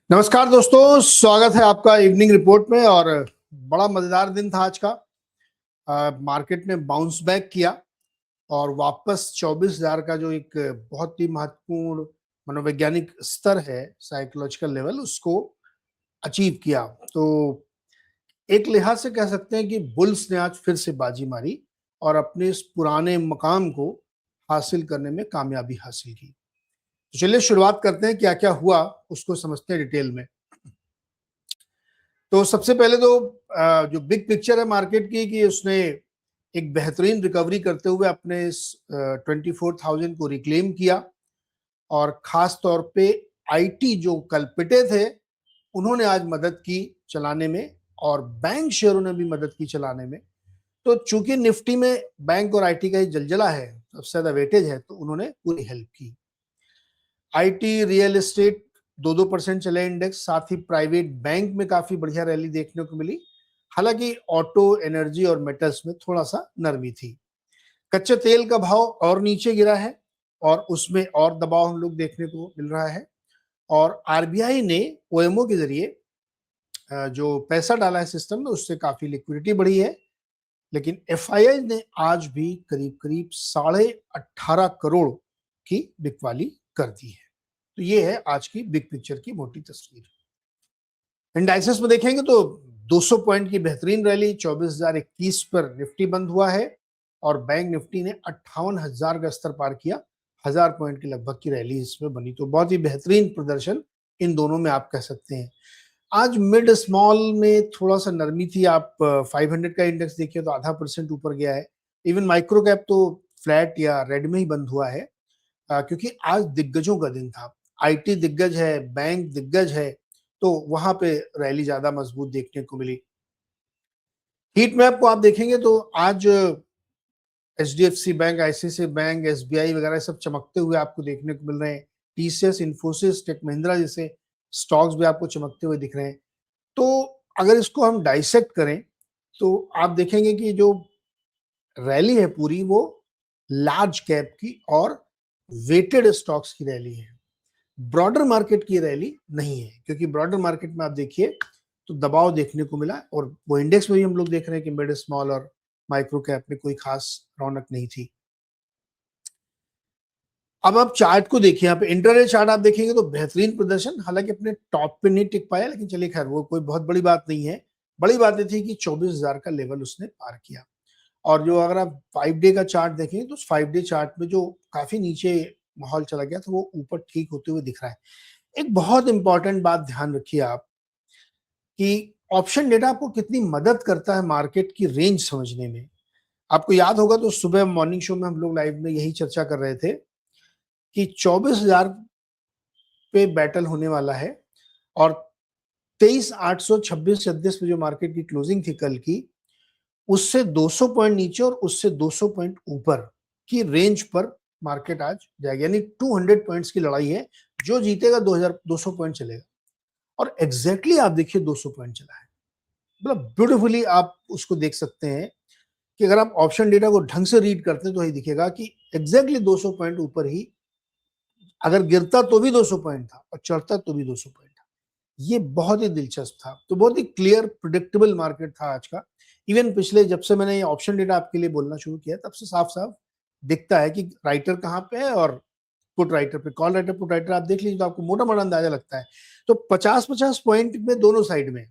नमस्कार दोस्तों, स्वागत है आपका इवनिंग रिपोर्ट में। और बड़ा मजेदार दिन था आज का। मार्केट ने बाउंस बैक किया और वापस 24,000 का जो एक बहुत ही महत्वपूर्ण मनोवैज्ञानिक स्तर है, साइकोलॉजिकल लेवल, उसको अचीव किया। तो एक लिहाज से कह सकते हैं कि बुल्स ने आज फिर से बाजी मारी और अपने इस पुराने मकाम को हासिल करने में कामयाबी हासिल की। तो चलिए शुरुआत करते हैं, क्या क्या हुआ उसको समझते हैं डिटेल में। तो सबसे पहले तो जो बिग पिक्चर है मार्केट की, कि उसने एक बेहतरीन रिकवरी करते हुए अपने इस 24,000 को रिक्लेम किया। और खास तौर पे आईटी जो कल्पिटे थे, उन्होंने आज मदद की चलाने में, और बैंक शेयरों ने भी मदद की चलाने में। तो चूंकि निफ्टी में बैंक और आईटी का ही जलजला है, सबसे ज्यादा वेटेज है, तो उन्होंने पूरी हेल्प की। आईटी, रियल एस्टेट 2-2% चले इंडेक्स। साथ ही प्राइवेट बैंक में काफी बढ़िया रैली देखने को मिली। हालांकि ऑटो, एनर्जी और मेटल्स में थोड़ा सा नरमी थी। कच्चे तेल का भाव और नीचे गिरा है और उसमें और दबाव हम लोग देखने को मिल रहा है। और आरबीआई ने ओएमओ के जरिए जो पैसा डाला है सिस्टम में, उससे काफी लिक्विडिटी बढ़ी है। लेकिन एफआईआई ने आज भी करीब करीब 18.5 करोड़ की बिकवाली कर दी है। तो ये है आज की बिग पिक्चर की मोटी तस्वीर। इंडाइसेस में देखेंगे तो 200 पॉइंट की बेहतरीन रैली 24,021 पर निफ्टी बंद हुआ है। और बैंक निफ्टी ने 58,000 का स्तर पार किया। 1000 पॉइंट की लगभग की रैली इसमें बनी। तो बहुत ही बेहतरीन प्रदर्शन इन दोनों में आप कह सकते हैं। आज मिड स्मॉल में थोड़ा सा नरमी थी। आप 500 का इंडेक्स देखिए तो 0.5% ऊपर गया है। इवन माइक्रो कैप तो फ्लैट या रेड में ही बंद हुआ है, क्योंकि आज दिग्गजों का दिन था। आईटी दिग्गज है, बैंक दिग्गज है, तो वहां पे रैली ज्यादा मजबूत देखने को मिली। हीट मैप को आप देखेंगे तो आज HDFC bank, ICICI bank, SBI वगैरह सब चमकते हुए आपको देखने को मिल रहे हैं। टीसीएस, इन्फोसिस, टेक महिंद्रा जैसे स्टॉक्स भी आपको चमकते हुए दिख रहे हैं। तो अगर इसको हम डाइसेक्ट करें तो आप देखेंगे कि जो रैली है पूरी, वो लार्ज कैप की और वेटेड स्टॉक्स की रैली है। ब्रॉडर मार्केट की रैली नहीं है, क्योंकि ब्रॉडर मार्केट में आप देखिए तो दबाव देखने को मिला। और वो इंडेक्स में भी हम लोग देख रहे हैं कि मिड स्मॉल और माइक्रो कैप में कोई खास रौनक नहीं थी। अब आप चार्ट को देखिए, यहाँ पे इंटरडे चार्ट आप देखेंगे तो बेहतरीन प्रदर्शन। हालांकि अपने टॉप पे नहीं टिक पाया, लेकिन चलिए खैर, वो कोई बहुत बड़ी बात नहीं है। बड़ी बात ये थी कि 24,000 का लेवल उसने पार किया। और जो अगर आप 5 डे का चार्ट देखें तो 5 डे चार्ट में जो काफी नीचे माहौल चला गया था, वो ऊपर ठीक होते हुए दिख रहा है। एक बहुत इंपॉर्टेंट बात ध्यान रखिए आप, कि ऑप्शन डेटा आपको कितनी मदद करता है मार्केट की रेंज समझने में। आपको याद होगा तो सुबह मॉर्निंग शो में हम लोग लाइव में यही चर्चा कर रहे थे कि 24,000 पे बैटल होने वाला है। और 23,826 पे जो मार्केट की क्लोजिंग थी कल की, उससे 200 पॉइंट नीचे और उससे 200 पॉइंट ऊपर की रेंज पर मार्केट आज जाएगी। यानी 200 पॉइंट्स की लड़ाई है। जो जीतेगा 200 पॉइंट चलेगा। और एग्जैक्टली आप देखिए 200 पॉइंट चला है। मतलब ब्यूटीफुली आप उसको देख सकते हैं कि अगर आप ऑप्शन डेटा को ढंग से रीड करते हैं तो ही दिखेगा कि एग्जैक्टली 200 पॉइंट ऊपर ही, अगर गिरता तो भी 200 पॉइंट था और चढ़ता तो भी 200 पॉइंट था। ये बहुत ही दिलचस्प था। तो बहुत ही क्लियर, प्रिडिक्टेबल मार्केट था आज का। इवन पिछले, जब से मैंने ये ऑप्शन डेटा आपके लिए बोलना शुरू किया, तब से साफ साफ दिखता है कि राइटर कहाँ पे है और पुट राइटर पे। कॉल राइटर, पुट राइटर आप देख लीजिए तो आपको मोटा मोटा अंदाजा लगता है। तो 50-50 पॉइंट में दोनों साइड में,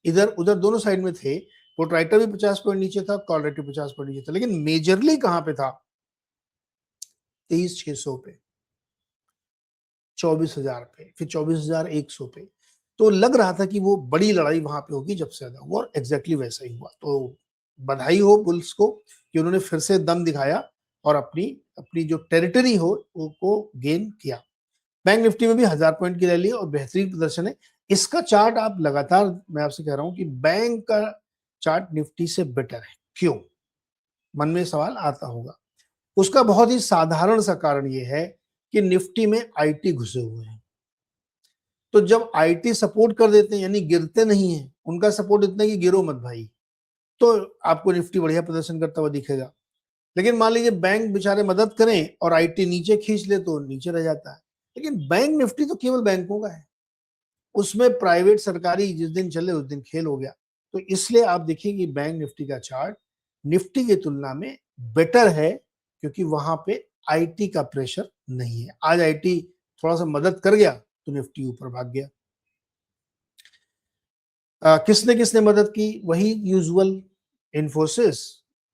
इधर उधर दोनों साइड में थे। पुट राइटर भी 50 पॉइंट नीचे था, कॉल राइटर 50 पॉइंट नीचे था। लेकिन मेजरली कहाँ पे था? 23,600 पे, 24,000 पे, फिर 24,100 पे। तो लग रहा था कि वो बड़ी लड़ाई वहां पे होगी जब से ज्यादा हुआ, और एग्जैक्टली वैसा ही हुआ। तो बधाई हो बुल्स को कि उन्होंने फिर से दम दिखाया और अपनी अपनी जो टेरिटरी हो वो गेन किया। बैंक निफ्टी में भी 1000 पॉइंट की रैली और बेहतरीन प्रदर्शन है। इसका चार्ट आप लगातार, मैं आपसे कह रहा हूं कि बैंक का चार्ट निफ्टी से बेटर है। क्यों? मन में सवाल आता होगा। उसका बहुत ही साधारण सा कारण यह है कि निफ्टी में आईटी घुसे हुए हैं। तो जब आईटी सपोर्ट कर देते हैं, यानी गिरते नहीं है, उनका सपोर्ट इतना कि गिरो मत भाई, तो आपको निफ्टी बढ़िया प्रदर्शन करता हुआ दिखेगा। लेकिन मान लीजिए बैंक बेचारे मदद करें और आईटी नीचे खींच ले तो नीचे रह जाता है। लेकिन बैंक निफ्टी तो केवल बैंकों का है। उसमें प्राइवेट सरकारी जिस दिन चले उस दिन खेल हो गया। तो इसलिए आप देखिए कि बैंक निफ्टी का चार्ट निफ्टी की तुलना में बेटर है, क्योंकि वहां पे आईटी का प्रेशर नहीं है। आज आईटी थोड़ा सा मदद कर गया तो निफ्टी ऊपर भाग गया। किसने किसने मदद की? वही यूजुअल, इन्फोसिस,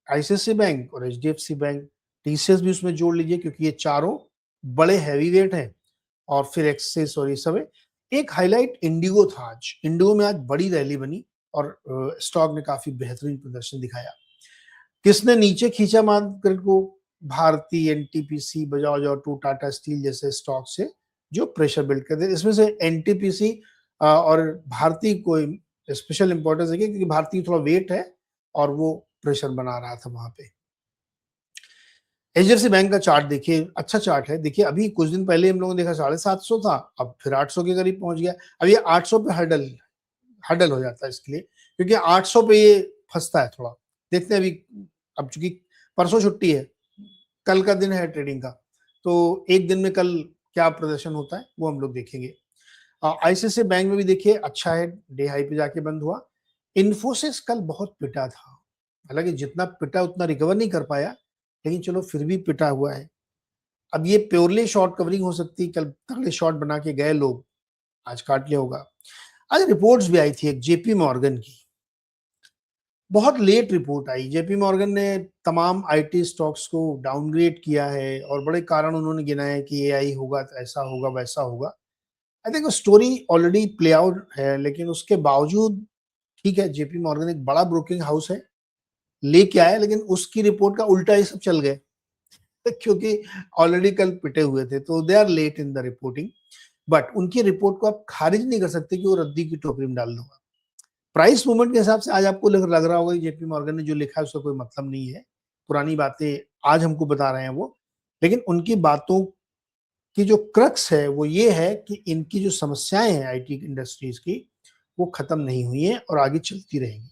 आईसीआईसीआई बैंक और एचडीएफसी बैंक। टीसीएस भी उसमें जोड़ लीजिए, क्योंकि ये चारों बड़े हैवी वेट हैं। और फिर एक्सेस और ये सब है। एक हाईलाइट इंडिगो था आज। इंडिगो में आज बड़ी रैली बनी और स्टॉक ने काफी बेहतरीन प्रदर्शन दिखाया। किसने नीचे खींचा मार्केट को? Bharti, NTPC, Bajaj auto, Tata steel जैसे स्टॉक से जो प्रेशर बिल्ड करते हैं। इसमें से एनटीपीसी और भारती को स्पेशल इंपॉर्टेंस है, क्योंकि भारती थोड़ा वेट है और वो प्रेशर बना रहा था वहां पे। एचडीएफसी बैंक का चार्ट देखिए, अच्छा चार्ट है। देखिए अभी कुछ दिन पहले हम लोगों ने देखा 750 था, अब फिर 800 के करीब पहुंच गया। अब ये 800 पे हर्डल हो जाता है इसके लिए, क्योंकि 800 पे ये फंसता है थोड़ा। देखते हैं अभी, अब चूंकि परसों छुट्टी है, कल का दिन है ट्रेडिंग का, तो एक दिन में कल क्या प्रदर्शन होता है वो हम लोग देखेंगे। आईसीआईसीआई बैंक में भी देखिए अच्छा है, डे हाई पे जाके बंद हुआ। इन्फोसिस कल बहुत पिटा था, हालांकि जितना पिटा उतना रिकवर नहीं कर पाया, लेकिन चलो फिर भी पिटा हुआ है। अब ये प्योरली शॉर्ट कवरिंग हो सकती है, कल तगड़े शॉर्ट बना के गए लोग, आज काट लिया होगा। आज रिपोर्ट्स भी आई थी एक जेपी मॉर्गन की, बहुत लेट रिपोर्ट आई। जेपी मॉर्गन ने तमाम आईटी स्टॉक्स को डाउनग्रेड किया है और बड़े कारण उन्होंने गिनाए कि एआई होगा तो ऐसा होगा वैसा होगा। I think story already play out है, लेकिन उसके बावजूद ठीक है, जेपी मॉर्गन एक बड़ा ब्रोकिंग हाउस है, लेके आया, लेकिन उसकी रिपोर्ट का उल्टा ही सब चल गए क्योंकि ऑलरेडी कल पिटे हुए थे, तो they are late in the reporting. But उनकी रिपोर्ट को आप खारिज नहीं कर सकते कि वो रद्दी की टोकरी में डाल दूंगा। प्राइस मूवमेंट के हिसाब से आज आपको लग रहा होगा कि जेपी मॉर्गन ने जो लिखा है उसका कोई मतलब नहीं है, पुरानी बातें आज हमको बता रहे हैं वो। लेकिन उनकी बातों की जो क्रक्स है वो ये है कि इनकी जो समस्याएं हैं आईटी इंडस्ट्रीज की, वो खत्म नहीं हुई है और आगे चलती रहेंगी।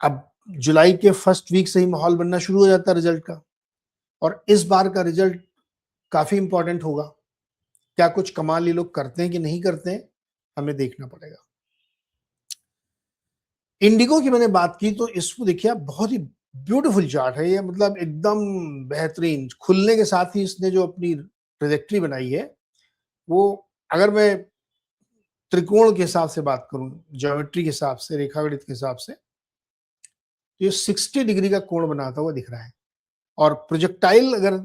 अब जुलाई के फर्स्ट वीक से ही माहौल बनना शुरू हो जाता है रिजल्ट का, और इस बार का रिजल्ट काफी इंपॉर्टेंट होगा। क्या कुछ कमाल ये लोग करते हैं कि नहीं करते हैं, हमें देखना पड़ेगा। इंडिगो की मैंने बात की, तो इसको देखिए आप, बहुत ही ब्यूटीफुल चार्ट है ये, मतलब एकदम बेहतरीन। खुलने के साथ ही इसने जो अपनी ट्रेजेक्ट्री बनाई है वो, अगर मैं त्रिकोण के हिसाब से बात करूं, ज्योमेट्री के हिसाब से, रेखागणित के हिसाब से, तो ये 60 डिग्री का कोण बनाता हुआ दिख रहा है। और प्रोजेक्टाइल अगर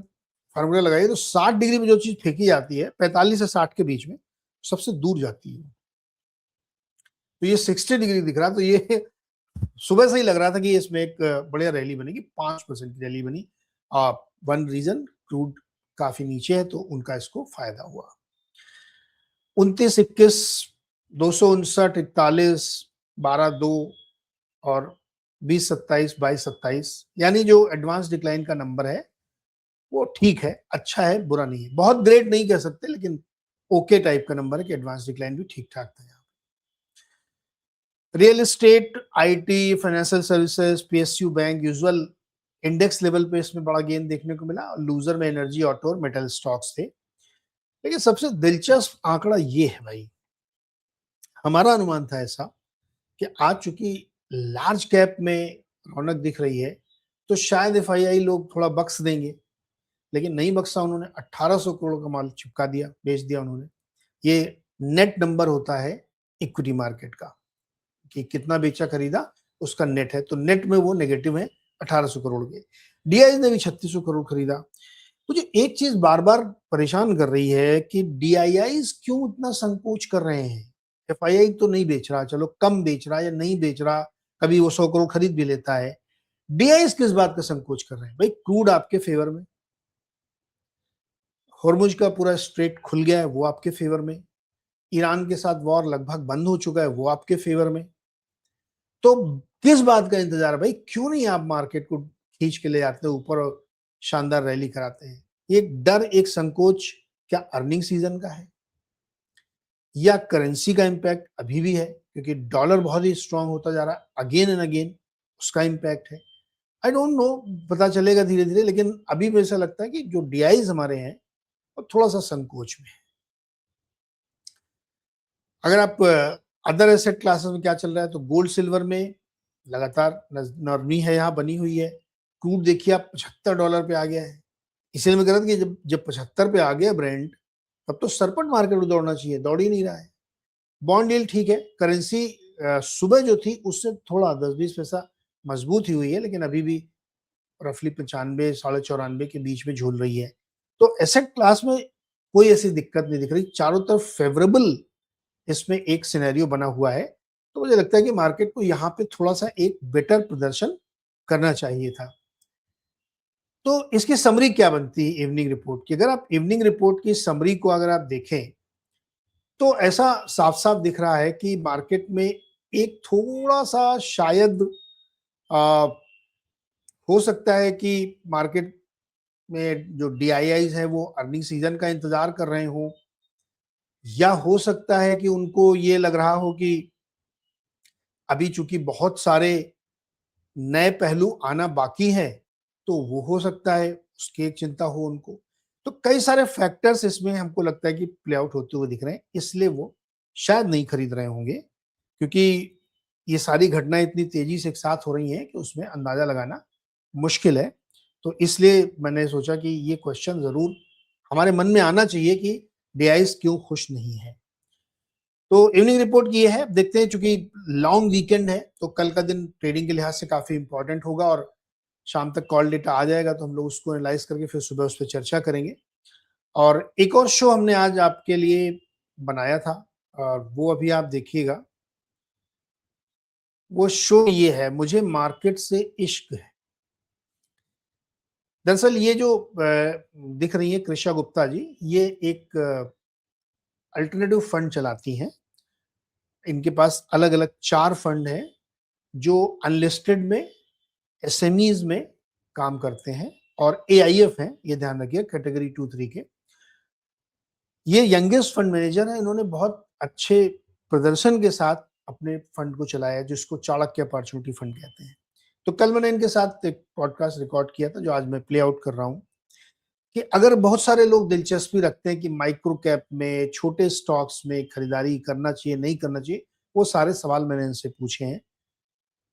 फार्मूला लगाइए तो 60 डिग्री में जो चीज फेंकी जाती है 45 से 60 के बीच में सबसे दूर जाती है। तो ये 60 डिग्री दिख रहा, तो ये सुबह से ही लग रहा था कि इसमें एक बढ़िया रैली बनेगी, 5% की रैली बनी। वन रीजन, क्रूड काफी नीचे है तो उनका इसको फायदा हुआ। 29, 21, 259, 41, 12, 2 और 20, 27, 22, 27, यानी जो एडवांस डिक्लाइन का नंबर है वो ठीक है, अच्छा है, बुरा नहीं है। बहुत ग्रेट नहीं कह सकते, लेकिन ओके टाइप का नंबर है कि एडवांस डिक्लाइन भी ठीक ठाक था। Real estate, IT, financial services, PSU bank usual index level पे इसमें बड़ा गेन देखने को मिला। लूजर में एनर्जी, ऑटो और मेटल स्टॉक्स थे। लेकिन सबसे दिलचस्प आंकड़ा ये है भाई, हमारा अनुमान था ऐसा कि आज चूंकि लार्ज कैप में रौनक दिख रही है तो शायद एफआईआई लोग थोड़ा बख्श देंगे, लेकिन नहीं बख्शा उन्होंने। 1800 करोड़ का माल चिपका दिया, बेच दिया उन्होंने। ये नेट नंबर होता है इक्विटी मार्केट का, कि कितना बेचा खरीदा उसका नेट है, तो नेट में वो नेगेटिव है 1800 करोड़ के। डीआई ने भी 3600 करोड़ खरीदा। मुझे एक चीज बार बार परेशान कर रही है कि डीआईआई क्यों इतना संकोच कर रहे हैं। एफआईआई तो नहीं बेच रहा, चलो कम बेच रहा या नहीं बेच रहा, कभी वो 100 करोड़ खरीद भी लेता है। डीआईआई किस बात का संकोच कर रहे हैं भाई? क्रूड आपके फेवर में, हॉर्मुज का पूरा स्ट्रेट खुल गया है वो आपके फेवर में, ईरान के साथ वॉर लगभग बंद हो चुका है वो आपके फेवर में। तो किस बात का इंतजार है भाई? क्यों नहीं आप मार्केट को खींच के ले जाते हैं ऊपर और शानदार रैली कराते हैं? एक डर, एक संकोच, क्या अर्निंग सीजन का है या करेंसी का इंपैक्ट अभी भी है, क्योंकि डॉलर बहुत ही स्ट्रांग होता जा रहा है अगेन एंड अगेन, उसका इंपैक्ट है? आई डोंट नो, पता चलेगा धीरे धीरे। लेकिन अभी मुझे ऐसा लगता है कि जो डीआईज हमारे हैं वो थोड़ा सा संकोच में है। अगर आप अदर एसेट क्लासेस में क्या चल रहा है, तो गोल्ड सिल्वर में लगातार नरमी है, यहाँ बनी हुई है। क्रूड देखिए आप $75 पे आ गया है। इसलिए मैं कह रहा था कि जब जब 75 पे आ गया ब्रेंट, तब तो सरपट मार्केट में दौड़ना चाहिए, दौड़ ही नहीं रहा है। बॉन्ड यील्ड ठीक है, करेंसी सुबह जो थी उससे थोड़ा 10-20 पैसा मजबूत ही हुई है, लेकिन अभी भी रफली 95 साढ़े 94 के बीच में झूल रही है। तो एसेट क्लास में कोई ऐसी दिक्कत नहीं दिख रही, चारों तरफ फेवरेबल इसमें एक सिनेरियो बना हुआ है। तो मुझे लगता है कि मार्केट को यहाँ पे थोड़ा सा एक बेटर प्रदर्शन करना चाहिए था। तो इसकी समरी क्या बनती है इवनिंग रिपोर्ट की? अगर आप इवनिंग रिपोर्ट की समरी को अगर आप देखें, तो ऐसा साफ-साफ दिख रहा है कि मार्केट में एक थोड़ा-सा शायद अ, हो सकता है कि मार्केट में जो डीआईआईज़ हैं वो अर्निंग सीजन का इंतज़ार कर रहे हों, या हो सकता है कि उनको ये लग रहा हो कि अभी चूँकि बहुत सारे नए पहलू आना बाकी हैं, तो वो हो सकता है उसकी एक चिंता हो उनको। तो कई सारे फैक्टर्स इसमें हमको लगता है कि प्ले आउट होते हुए दिख रहे हैं, इसलिए वो शायद नहीं खरीद रहे होंगे, क्योंकि ये सारी घटनाएँ इतनी तेज़ी से एक साथ हो रही हैं कि उसमें अंदाज़ा लगाना मुश्किल है। तो इसलिए मैंने सोचा कि ये क्वेश्चन ज़रूर हमारे मन में आना चाहिए कि डीआईज़ क्यों खुश नहीं है। तो इवनिंग रिपोर्ट की ये है, देखते हैं, चूँकि लॉन्ग वीकेंड है, तो कल का दिन ट्रेडिंग के लिहाज से काफ़ी इम्पोर्टेंट होगा और शाम तक कॉल डेटा आ जाएगा, तो हम लोग उसको एनालाइज़ करके फिर सुबह उस पे चर्चा करेंगे। और एक और शो हमने आज आपके लिए बनाया था, और वो अभी आप देखिएगा। वो शो ये है, मुझे मार्केट से इश्क है। दरअसल ये जो दिख रही है कृषा गुप्ता जी, ये एक अल्टरनेटिव फंड चलाती हैं। इनके पास अलग-अलग 4 फंड हैं, जो अनलिस्टेड में एसएमईज़ में काम करते हैं और एआईएफ हैं, ये ध्यान रखिए, कैटेगरी 2-3 के। ये यंगेस्ट फंड मैनेजर हैं, इन्होंने बहुत अच्छे प्रदर्शन के साथ अपने फंड को चलाया, जिसको चाणक्य अपॉर्चुनिटी फंड कहते हैं। तो कल मैंने इनके साथ एक पॉडकास्ट रिकॉर्ड किया था, जो आज मैं प्ले आउट कर रहा हूँ, कि अगर बहुत सारे लोग दिलचस्पी रखते हैं कि माइक्रो कैप में, छोटे स्टॉक्स में खरीदारी करना चाहिए, नहीं करना चाहिए, वो सारे सवाल मैंने इनसे पूछे हैं।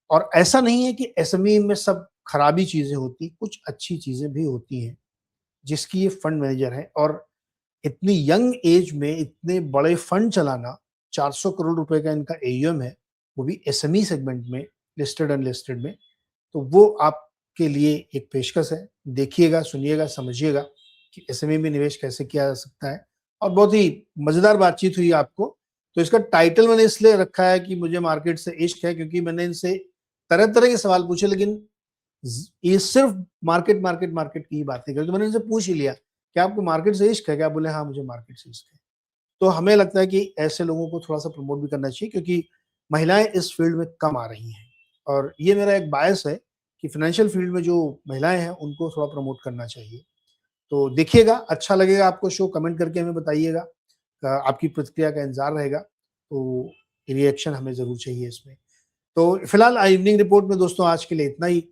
और ऐसा नहीं है कि एसएमई में सब खराबी चीज़ें होती, कुछ अच्छी चीज़ें भी होती हैं, जिसकी ये फंड मैनेजर हैं। और इतनी यंग एज में इतने बड़े फंड चलाना, 400 करोड़ रुपए का इनका एयूएम है, वो भी एसएमई सेगमेंट में, लिस्टेड अनलिस्टेड में, तो वो आपके लिए एक पेशकश है। देखिएगा, सुनिएगा, समझिएगा कि एसएमई में निवेश कैसे किया जा सकता है। और बहुत ही मज़ेदार बातचीत हुई आपको। तो इसका टाइटल मैंने इसलिए रखा है कि मुझे मार्केट से इश्क है, क्योंकि मैंने इनसे तरह-तरह के सवाल पूछे, लेकिन ये सिर्फ मार्केट, मार्केट, मार्केट की ही बातें करते। तो मैंने इनसे पूछ ही लिया कि आपको मार्केट से इश्क है क्या? बोले हाँ, मुझे मार्केट से इश्क है। तो हमें लगता है कि ऐसे लोगों को थोड़ा-सा प्रमोट भी करना चाहिए, क्योंकि महिलाएँ इस फील्ड में कम आ रही हैं। और ये मेरा एक बायस है कि फाइनेंशियल फील्ड में जो महिलाएँ हैं, उनको थोड़ा प्रमोट करना चाहिए। तो देखिएगा, अच्छा लगेगा आपको शो, कमेंट करके हमें बताइएगा। आपकी प्रतिक्रिया का इंतज़ार रहेगा। तो रिएक्शन हमें ज़रूर चाहिए इसमें। तो फिलहाल इवनिंग रिपोर्ट में दोस्तों आज के लिए इतना ही।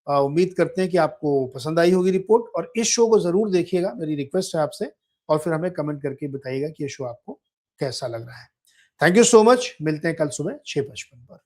उम्मीद करते हैं कि आपको पसंद आई होगी रिपोर्ट, और इस शो को ज़रूर देखिएगा, मेरी रिक्वेस्ट है आपसे। और फिर हमें कमेंट करके बताइएगा कि ये शो आपको कैसा लग रहा है। थैंक यू सो मच, मिलते हैं कल सुबह 6:55 पर।